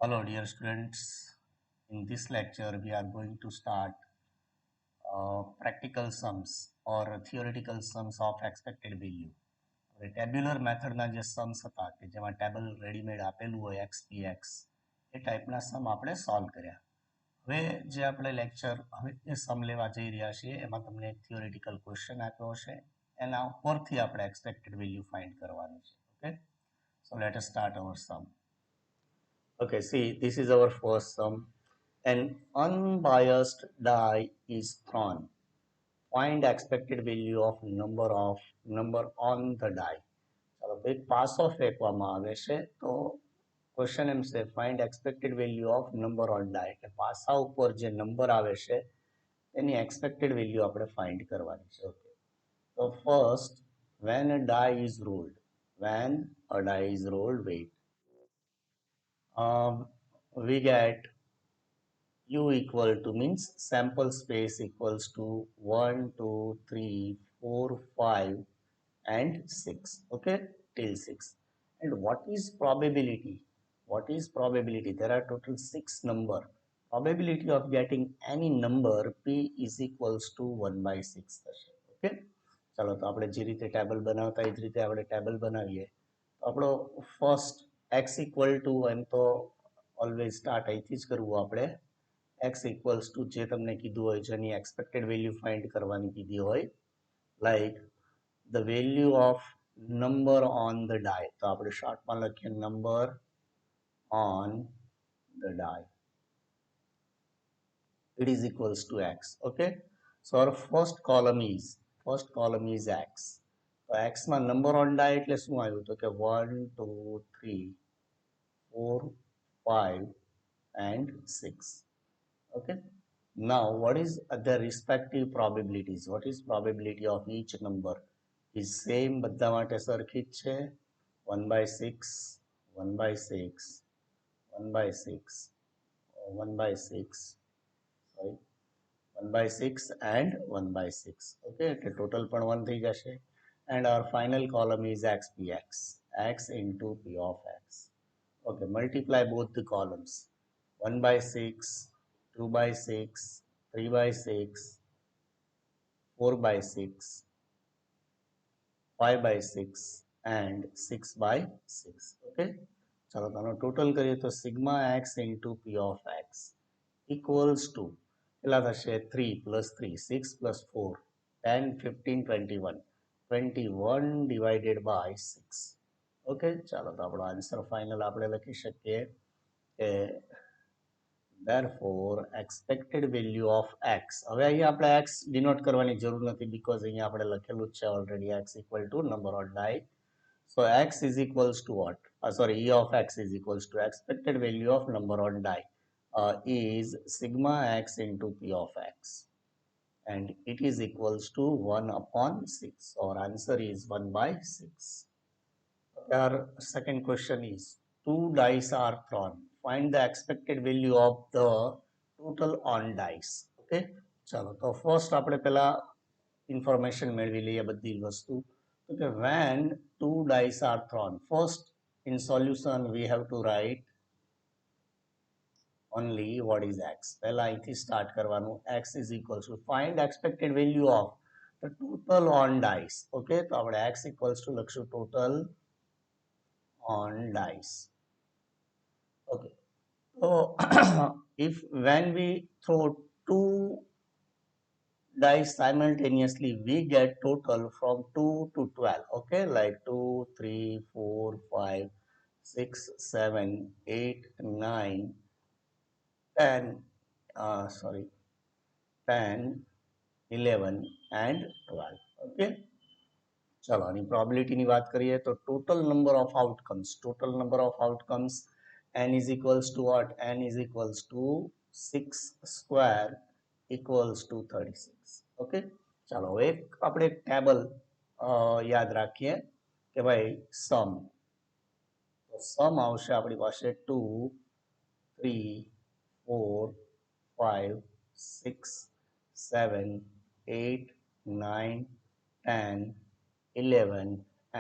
Hello, dear students. In this lecture, we are going to start practical sums or theoretical sums of expected value. હવે tabular મેથડના જે Sam's હતા કે જેમાં table readymade આપેલું હોય X P x એ ટાઈપના સમ આપણે સોલ્વ કર્યા. હવે જે આપણે લેક્ચર હવે જે સમ લેવા જઈ રહ્યા છીએ એમાં તમને એક થિયોરિટિકલ ક્વેશ્ચન આપ્યો હશે, એના ઉપરથી આપણે એક્સપેક્ટેડ વેલ્યુ ફાઇન્ડ કરવાની છે. Okay, so let us start our sum. Okay, see, this is our first sum. An unbiased die is thrown. Find expected value of number on the die. ચાલો તો એક પાસો ફેંકવામાં આવે છે તો ક્વેશ્ચન એમ છે find expected value of number on die, કે પાસા ઉપર જે નંબર આવે છે એની એક્સપેક્ટેડ વેલ્યુ આપણે ફાઇન્ડ કરવાની છે. ઓકે, તો first when a die is rolled, wait, we get u equal to means sample space equals to 1 2 3 4 5 and 6. Okay, till 6. And what is probability? There are total 6 number. Probability of getting any number p is equals to 1 by 6 થશે. Okay, ચાલો તો આપણે જે રીતે table બનાવતા એ જ રીતે આપણે ટેબલ બનાવીએ. તો આપણો ફર્સ્ટ x ઇક્વલ ટુ એમ તો ઓલવેઝ સ્ટાર્ટ અહીંથી જ કરવું આપણે. x ઇક્વલ્સ ટુ જે તમને કીધું હોય જેની એક્સપેક્ટેડ વેલ્યુ ફાઇન્ડ કરવાની કીધી હોય, like the value of number on the die, તો આપણે શોર્ટમાં લખીએ number on the die, it is equals to x. Okay, so our first column is x. તો x માં નંબર ઓન ડાય એટલે શું આવ્યું તો કે 1 2 3 4 5 and 6. Okay, now what is the respective probabilities? What is probability of each number? Is same, બધા માટે સરખી જ છે. 1 by 6 1 by 6 1 by 6 1 by 6 sorry 1 by 6 and 1 by 6. Okay, એટલે total પણ 1 થઈ જશે. And our final column is xpx, x into p of x. Okay, multiply both the columns. 1 by 6 2 by 6 3 by 6 4 by 6 5 by 6 and 6 by 6. Okay, ચાલો તો આનો total કરીએ તો sigma x into p of x equals to કેટલા થશે 3 plus 3 6 plus 4 10 15 21 21 divided by 6. Okay, ચાલો તો આપણો આન્સર ફાઇનલ આપણે લખી શકીએ કે therefore expected value of x. હવે અહીંયા આપણે x ડિનોટ કરવાની જરૂર નથી બીકોઝ અહીંયા આપણે લખેલું જ છે already x equal to number on die. So x is equals to what? Sorry, e of x is equals to expected value of number on die is sigma x into p of x, and it is equals to 1 upon 6. Our answer is 1 by 6. Our second question is two dice are thrown. Find the expected value of the total on dice. Okay, ચાલો તો first આપણે પહેલા information મેળવી લઈએ બધી વસ્તુ. તો કે when two dice are thrown, first in solution we have to write only what is x. પહેલા અહીંથી સ્ટાર્ટ કરવાનું. x is equals to find expected value of the total on dice. Okay, તો આપણે x equals to લખશું total on dice. Okay, so if when we throw two dice simultaneously we get total from 2 to 12. Okay, like 2 3 4 5 6 7 8 9 10 sorry 10 11 and 12. Okay, ચાલો આની પ્રોબેબિલિટીની વાત કરીએ તો total number of outcomes n is equals to what? N is equals to 6 square equals to 36. Okay, ચાલો હવે આપણે એક table યાદ રાખીએ કે ભાઈ સમ, તો સમ આવશે આપણી પાસે 2 3 4 5 6 7 8 9 10 11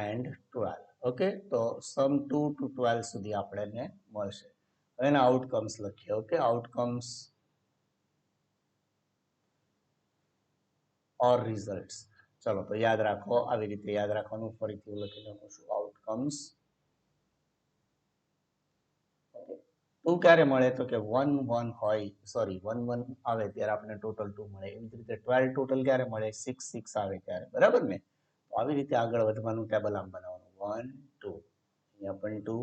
and 12. ઓકે, તો સમ 2 to 12 સુધી આપણને મળશે. એના આઉટકમ્સ લખીએ. ઓકે, આઉટકમ્સ ઓર રિઝલ્ટ્સ. ચલો તો યાદ રાખો, આવી રીતે યાદ રાખવાનું. ફરીથી લખી નાખું છું, આઉટકમ્સ. ટુ ક્યારે મળે તો કે 1 1 હોય, સોરી 1 1 આવે ત્યારે આપણને ટોટલ 2 મળે. એવી જ રીતે 12 ટોટલ ક્યારે મળે, 6 6 આવે ત્યારે, બરાબર ને? તો આવી રીતે આગળ વધવાનું, ટેબલ આમ બનાવવાનું 1 2, અહીંયા પણ 2,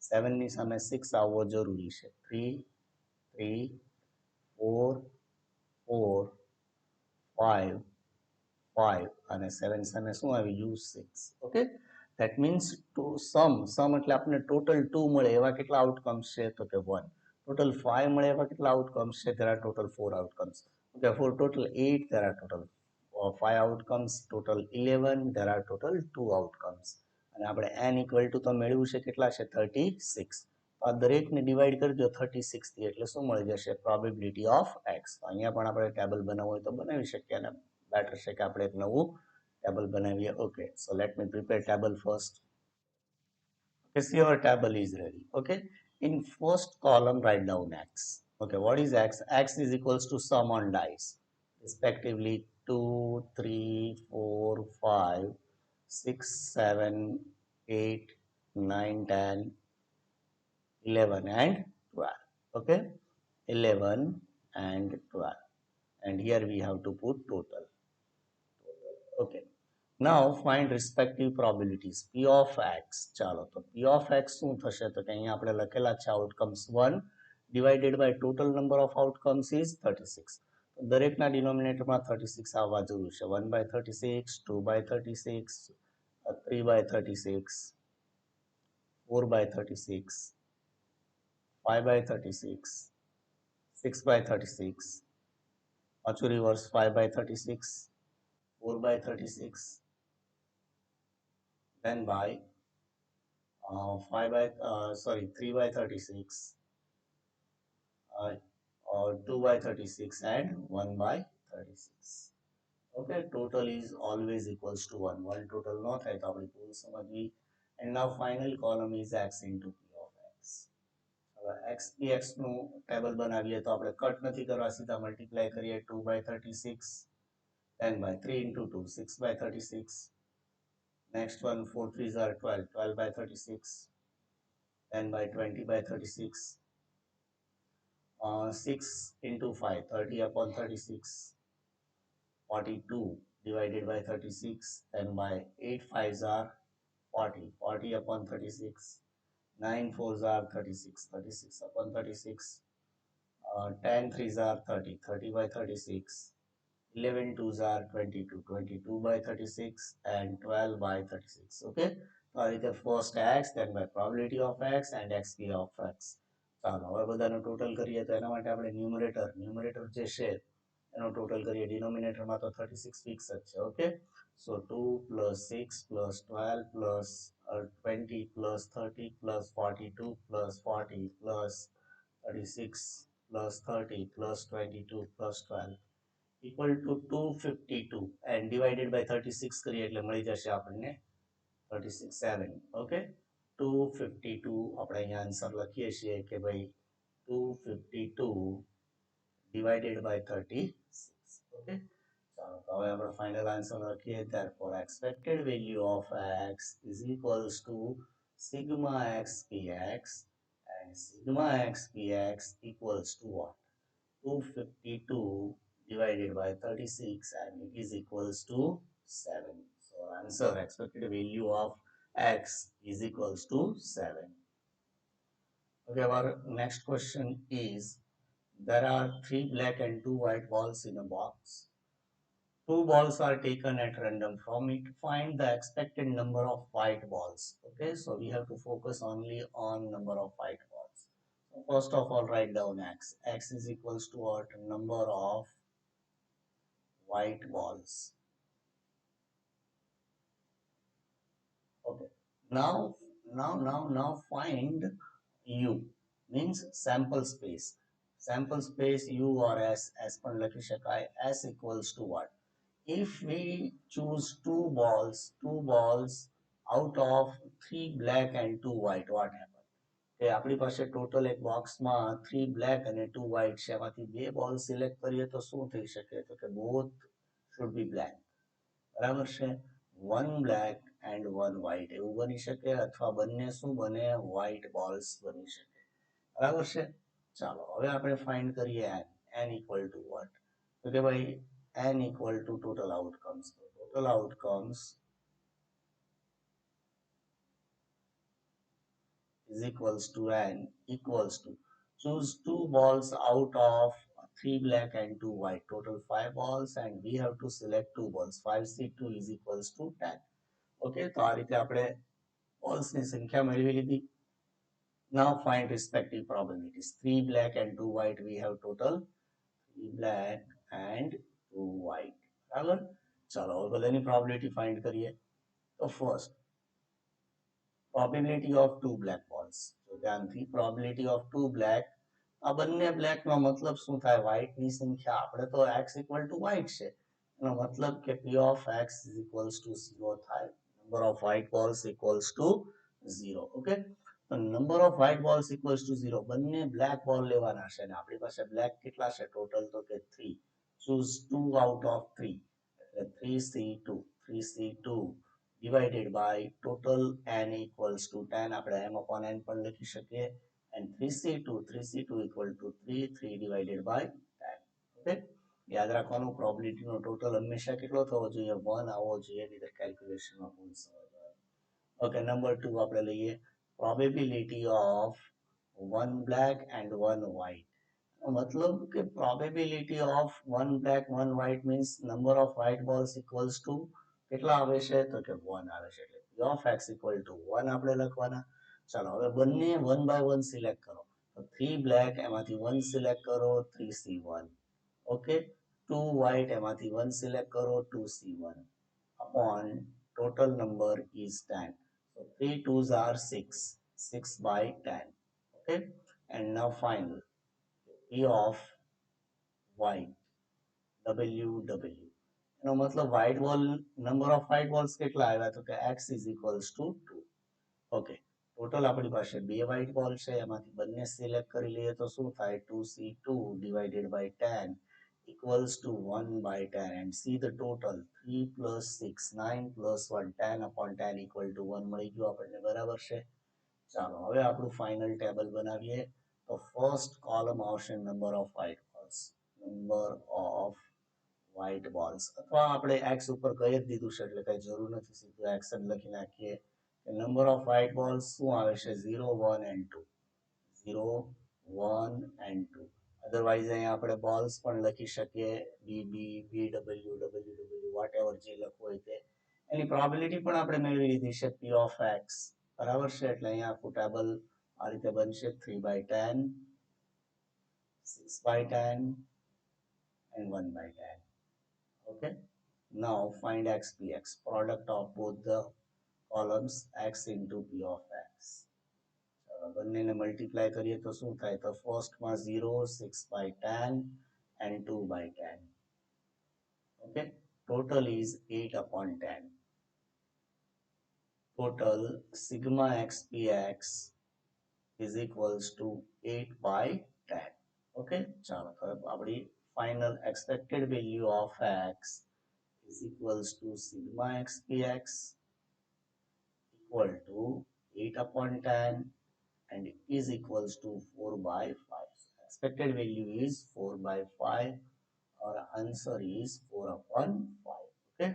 7 ની સામે 6 આવવો જરૂરી છે. 3 3 4 4 5 5 અને 7 સામે શું આવી ગયું, 6. ઓકે, ધેટ મીન્સ ટુ સમ એટલે આપણને ટોટલ 2 મળે એવા કેટલા આઉટકમ્સ છે તો કે 1. ટોટલ 5 મળે એવા કેટલા આઉટકમ્સ છે, there are total 4 outcomes. Okay, for total 8 there are total 5 outcomes, total 11 there are total 2 outcomes. અને આપણે n ઇક્વલ ટુ તો મેળવ્યું છે કેટલા છે, 36. આ દરેકને ડિવાઈડ કરજો 36 થી એટલે શું મળી જશે, પ્રોબેબિલિટી ઓફ x. અહીંયા પણ આપણે ટેબલ બનાવવું હોય તો બનાવી શકીએ, અને બેટર છે કે આપણે એક નવું ટેબલ બનાવીએ. Okay, so let me prepare table first. Okay, see, your table is ready. Okay, in first column write down x. Okay, what is x? X is equals to sum on dice, respectively 2 3 4 5 6 7 8 9 10 11 and 12. Okay, 11 and 12, and here we have to put total. Okay, now find respective probabilities p of x. ચાલો તો p of x શું થશે તો કે અહીંયા આપણે લખેલા છે outcomes 1 divided by total number of outcomes is 36. દરેકના ડિનોમિનેટરમાં 36 આવવા જરૂર છે. 1 by 36, 2 by 36, 3 by 36, 4 by 36, 5 by 36, 6 by 36, પાછું reverse 5 by 36, 4 by 36, then by 3 by 36, 2 by 36 and 1 by 36. Okay, total is always equals to 1. 1 total not થાય તો આપણી ભૂલ સમજવી. And now final column is x into p of x. હવે x px નું table બનાવીએ તો આપણે કટ નથી કરવા, સીધા મલ્ટીપ્લાય કરીએ. 2 by 36, then by 3 into 2, 6 by 36. Next one, 4 3s are 12, 12 by 36, then by 20 by 36. 6 into 5, 30 upon 36, 42 divided by 36, then by 8 5s are 40, 40 upon 36, 9 4s are 36, 36 upon 36, 10 3s are 30, 30 by 36, 11 2s are 22, 22 by 36, and 12 by 36. Okay, so I get first x, then by probability of x and xp of x. ચાલો હવે બધાનો total કરીએ તો એના માટે આપણે numerator જે છે એનો ટોટલ કરીએ. ડિનોમિનેટરમાં તો 36 ફિક્સ જ છે. Okay, so 2 plus 6 plus 12 plus 20 plus 30 plus 42 plus 40 plus 36 plus 30 plus 22 plus 12 equal to 252, and divided by 36 કરીએ એટલે મળી જશે આપણને 36 7. ઓકે, 252 આપણે અહીંયા આન્સર લખીએ છીએ કે ભાઈ 252 divided by 36. ઓકે, ચાલો તો હવે આપણે ફાઇનલ આન્સર લખીએ. therefore expected value of x is equals to sigma x px, and sigma x px equals to what, 252 divided by 36, and it is equals to 7. So answer expected value of x is equals to 7. Okay, our next question is, there are 3 black and 2 white balls in a box. 2 balls are taken at random from it. Find the expected number of white balls. Okay, so we have to focus only on number of white balls. So first of all, write down x. X is equals to what? Number of white balls. Okay, now find u, means sample space. Sample space u or s પણ લખી શકાય. S equals to what? If we choose two balls out of 3 black and 2 white, what happens? કે આપણી પાસે total એક બોક્સમાં 3 black અને 2 white છે, એમાંથી 2 બોલ સિલેક્ટ કરીએ તો શું થઈ શકે, તો કે બોથ શુડ બી બ્લેક, બરાબર છે. 1 બ્લેક એન્ડ 1 વ્હાઇટ એવું બની શકે, અથવા બંને શું બને, વ્હાઇટ બોલ્સ બની શકે, બરાબર છે. ચાલો હવે આપણે ફાઇન્ડ કરીએ n ઇક્વલ ટુ વોટ, તો કે ભાઈ n equal to total outcomes, total outcomes is equals to n equals to choose 2 balls out of 3 black and 2 white, total 5 balls, and we have to select 2 balls, 5c2 is equals to 10. Okay, તો આ રીતે આપણે balls ની સંખ્યા મેળવી લીધી. Now find respective probabilities. 3 black and 2 white, we have total 3 black and 2 white, બરાબર. ચાલો હવે બધાની probability find કરીએ. તો first probability of 2 black balls, તો ધ્યાનથી probability of 2 black, આ બંને બ્લેક નો મતલબ શું થાય, વ્હાઇટ ની સંખ્યા, આપણે તો x ઇક્વલ ટુ વ્હાઇટ છે, એનો મતલબ કે p of x is equals to 0 થાય, number of white balls equals to 0. Okay, તો number of white balls equals to 0, બંને બ્લેક બોલ લેવાના છે, અને આપણી પાસે બ્લેક કેટલા છે ટોટલ, તો કે 3, choose 2 out of 3, એટલે 3c2, 3c2 divided by total n equals to 10, આપણે m upon n પણ લખી શકીએ, and 3c2 equal to 3 divided by 10. Okay, યાદ રાખવાનું પ્રોબેબિલિટી નો ટોટલ હંમેશા કેટલો થવો જોઈએ, 1 આવવો જોઈએ, નહીતર કેલ્ક્યુલેશનમાં ભૂલ થશે. ઓકે, નંબર 2 આપણે લઈએ, probability of 1 black and 1 white, મતલબ કે probability of 1 black 1 white means number of white balls equals to કેટલા આવે છે, તો કે 1 આવે છે, એટલે p of x equal to 1 આપણે લખવાના. ચાલો હવે બંને 1 by 1 સિલેક્ટ કરો, તો 3 બ્લેક એમાંથી 1 સિલેક્ટ કરો, 3c1. ઓકે, 2 વ્હાઇટ એમાંથી 1 સિલેક્ટ કરો, 2c1 upon total number is 10, so 3 2s are 6, 6 by 10. Okay, and now final p of white, WW, એનો મતલબ white ball, number of white balls કેટલા આવ્યા, તો કે x is equals to 2. Okay, total આપણી પાસે 2 white ball છે, એમાંથી બંને સિલેક્ટ કરી લઈએ તો શું થાય, 2c2 divided by 10 equals to 1 by 10, and see the total, 3 plus 6 9 plus 1 10 upon 10 equal to 1 મળી ગયું આપણને, બરાબર છે. ચાલો હવે આપણું ફાઇનલ ટેબલ બનાવીએ, તો ફર્સ્ટ કોલમ આવશે number of white balls, number of white balls, અથવા આપણે x ઉપર કહી જ દીધું છે એટલે કઈ જરૂર નથી, સીધું x જ લખી નાખીએ. નંબર ઓફ વ્હાઇટ બોલ્સ શું આવે છે, 0 1 and 2, 0 1 and 2, અધરવાઇઝ અહીંયા આપણે બોલ્સ પણ લખી શકીએ, BB BW WW whatever જે લખવું હોય તે. એની પ્રોબેબિલિટી પણ આપણે મેળવી લીધી છે, p of x, બરાબર છે, એટલે અહીંયા આખું ટેબલ આ રીતે બનશે, 3 by 10, 6 by 10 and 1 by 10. Okay, now find xpx, product of both the columns, x into p of x. બંનેને મલ્ટીપ્લાય કરીએ તો શું થાય, તો ફર્સ્ટમાં 0, 6 by 10 and 2 by 10. Okay, total is 8 upon 10. Total sigma xpx is equals to 8 by 10. Okay, ચાલો હવે આપણી final expected value of x is equals to sigma xpx equal to 8 upon 10 and is equals to 4 by 5. Expected value is 4 by 5. Our answer is 4 upon 5. Okay,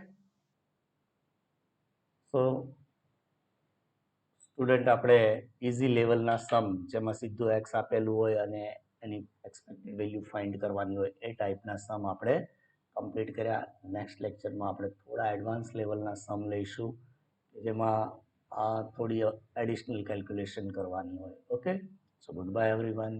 so student આપણે easy લેવલના સમ, જેમાં સીધું x આપેલું હોય અને એની expected value find કરવાની હોય, એ ટાઈપના સમ આપણે કમ્પ્લીટ કર્યા. નેક્સ્ટ લેક્ચરમાં આપણે થોડા એડવાન્સ લેવલના સમ લઈશું, જેમાં થોડી એડિશનલ કેલ્ક્યુલેશન કરવાની હોય. ઓકે, સો ગુડ બાય એવરીવન.